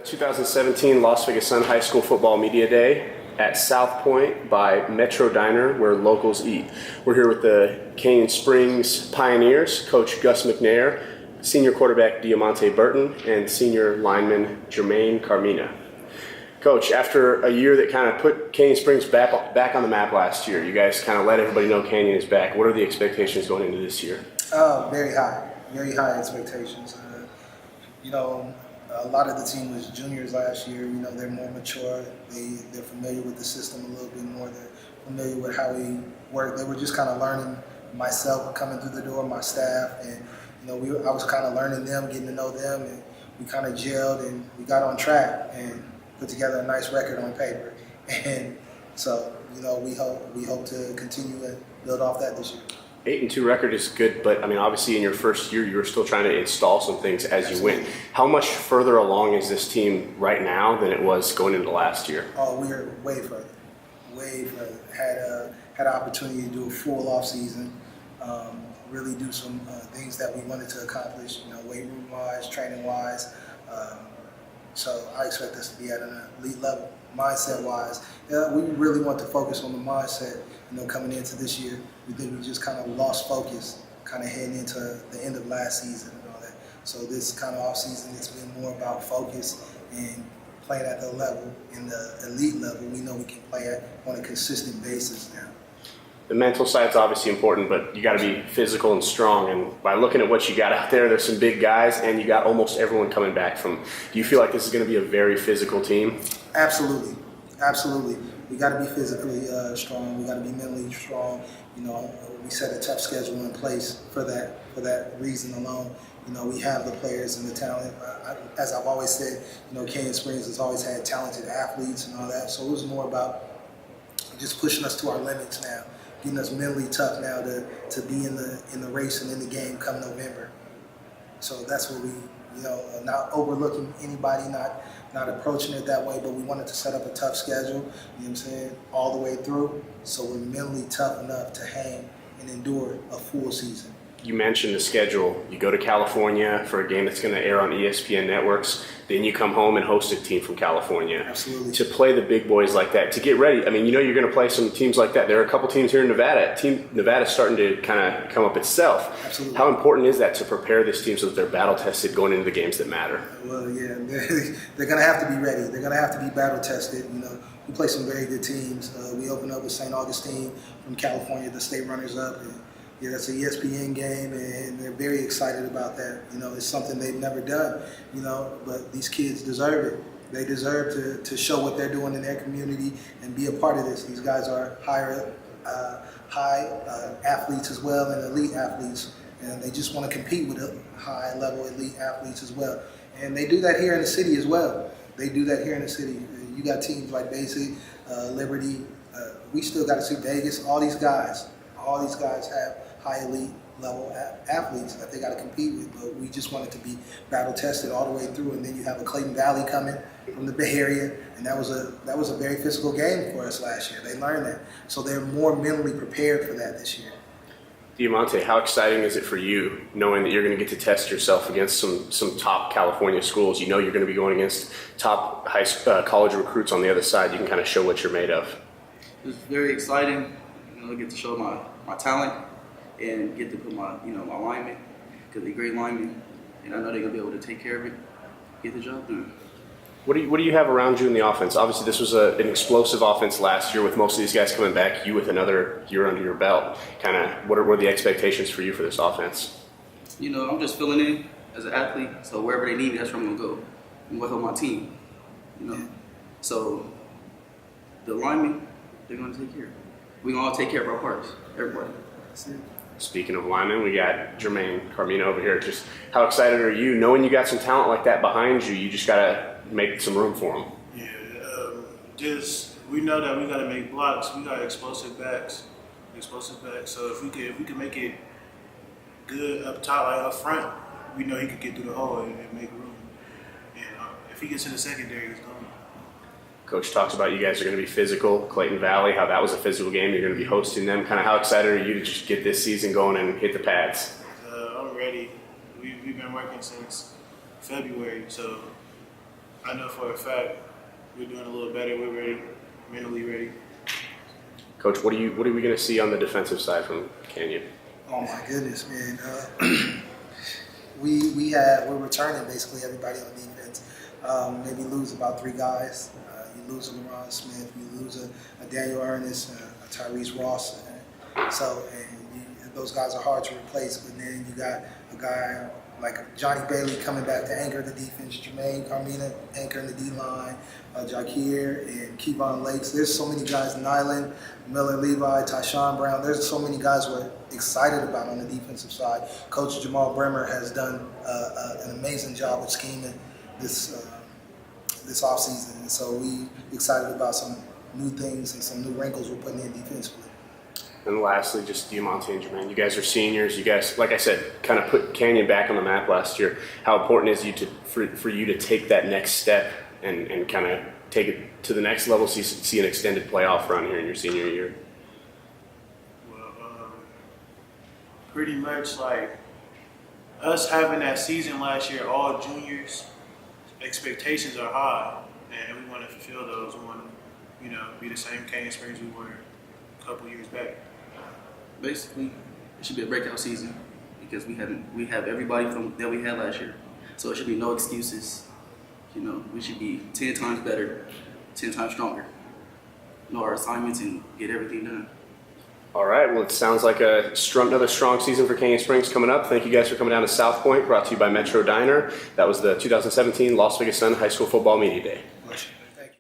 2017 Las Vegas Sun High School Football Media Day at South Point by Metro Diner, where locals eat. We're here with the Canyon Springs Pioneers, Coach Gus McNair, senior quarterback Diamante Burton, and senior lineman Jermaine Carmina. Coach, after a year that kind of put Canyon Springs back on the map last year, you guys kind of let everybody know Canyon is back. What are the expectations going into this year? Very high expectations. A lot of the team was juniors last year. They're more mature. They're familiar with the system a little bit more. They're familiar with how we work. They were just kind of learning myself coming through the door, my staff, and I was kind of learning them, getting to know them, and we kind of gelled and we got on track and put together a nice record on paper. And so, we hope to continue and build off that this year. 8-2 record is good, but I mean, obviously in your first year, you were still trying to install some things as you went. How much further along is this team right now than it was going into last year? Oh, we are way further. Had an opportunity to do a full off season, really do some things that we wanted to accomplish, weight room wise, training wise. So I expect us to be at an elite level. Mindset wise, we really want to focus on the mindset. Coming into this year, we think we just kind of lost focus, kind of heading into the end of last season and all that. So this kind of off season, it's been more about focus and playing at the level, in the elite level. We know we can play at on a consistent basis now. The mental side's obviously important, but you got to be physical and strong. And by looking at what you got out there, there's some big guys, and you got almost everyone coming back from. Do you feel like this is going to be a very physical team? Absolutely. We got to be physically strong. We got to be mentally strong. We set a tough schedule in place for that reason alone. We have the players and the talent. As I've always said, Canyon Springs has always had talented athletes and all that. So it was more about just pushing us to our limits now, getting us mentally tough now to be in the race and in the game come November. So that's what we, not overlooking anybody, not approaching it that way, but we wanted to set up a tough schedule, all the way through, so we're mentally tough enough to hang and endure a full season. You mentioned the schedule. You go to California for a game that's going to air on ESPN networks. Then you come home and host a team from California. Absolutely. To play the big boys like that, to get ready. I mean, you're going to play some teams like that. There are a couple teams here in Nevada. Nevada's starting to kind of come up itself. Absolutely. How important is that to prepare this team so that they're battle tested going into the games that matter? Well, yeah, they're going to have to be ready. They're going to have to be battle tested. We play some very good teams. We open up with St. Augustine from California, the state runners up. Yeah, that's an ESPN game, and they're very excited about that. It's something they've never done, but these kids deserve it. They deserve to show what they're doing in their community and be a part of this. These guys are high athletes as well, and elite athletes, and they just want to compete with high-level elite athletes as well. And they do that here in the city as well. You got teams like Basic, Liberty. We still got to see Vegas. All these guys have high elite level athletes that they got to compete with, but we just want it to be battle tested all the way through. And then you have a Clayton Valley coming from the Bay Area, and that was a very physical game for us last year. They learned that, so they're more mentally prepared for that this year. Diamante, how exciting is it for you knowing that you're going to get to test yourself against some top California schools? You're going to be going against top college recruits on the other side. You can kind of show what you're made of. It's very exciting. I get to show my talent and get to put my linemen, because they're great linemen, and I know they're gonna be able to take care of it, get the job done. What do you have around you in the offense? Obviously, this was an explosive offense last year with most of these guys coming back. You with another year under your belt. Kind of, what are the expectations for you for this offense? I'm just filling in as an athlete, so wherever they need me, that's where I'm gonna go. I'm gonna help my team. So the linemen, they're gonna take care of it. We're going to all take care of our parts, everybody. Speaking of linemen, we got Jermaine Carmina over here. Just how excited are you? Knowing you got some talent like that behind you, you just got to make some room for them. Yeah, we know that we got to make blocks. We got explosive backs. So if we can make it good up top, like up front, we know he can get through the hole and make room. And if he gets to the secondary, it's gone. Coach talks about you guys are going to be physical. Clayton Valley, how that was a physical game. You're going to be hosting them. Kind of how excited are you to just get this season going and hit the pads? I'm ready. We've been working since February, so I know for a fact we're doing a little better. We're ready, mentally ready. Coach, what are we going to see on the defensive side from Canyon? Oh my goodness, man. We're returning basically everybody on defense. Maybe lose about 3 guys. You lose a LaRon Smith, you lose a Daniel Ernest, a Tyrese Ross. Those guys are hard to replace. But then you got a guy like Johnny Bailey coming back to anchor the defense, Jermaine Carmina anchoring the D-line, Jakir and Kevon Lakes. There's so many guys, Nyland, Miller Levi, Tyshawn Brown. There's so many guys we're excited about on the defensive side. Coach Jamal Bremer has done an amazing job of scheming this offseason. And so we excited about some new things and some new wrinkles we're putting in defensively. And lastly, just Diamante and Jermaine. You guys are seniors. You guys, like I said, kind of put Canyon back on the map last year. How important is it for you to take that next step and kind of take it to the next level, see an extended playoff run here in your senior year? Well, pretty much like us having that season last year, all juniors, expectations are high, and we want to fulfill those. We want to, be the same Canyon Springs we were a couple years back. Basically, it should be a breakout season because we have everybody that we had last year. So it should be no excuses. We should be 10 times better, 10 times stronger. Know our assignments and get everything done. All right. Well, it sounds like another strong season for Canyon Springs coming up. Thank you guys for coming down to South Point. Brought to you by Metro Diner. That was the 2017 Las Vegas Sun High School Football Media Day.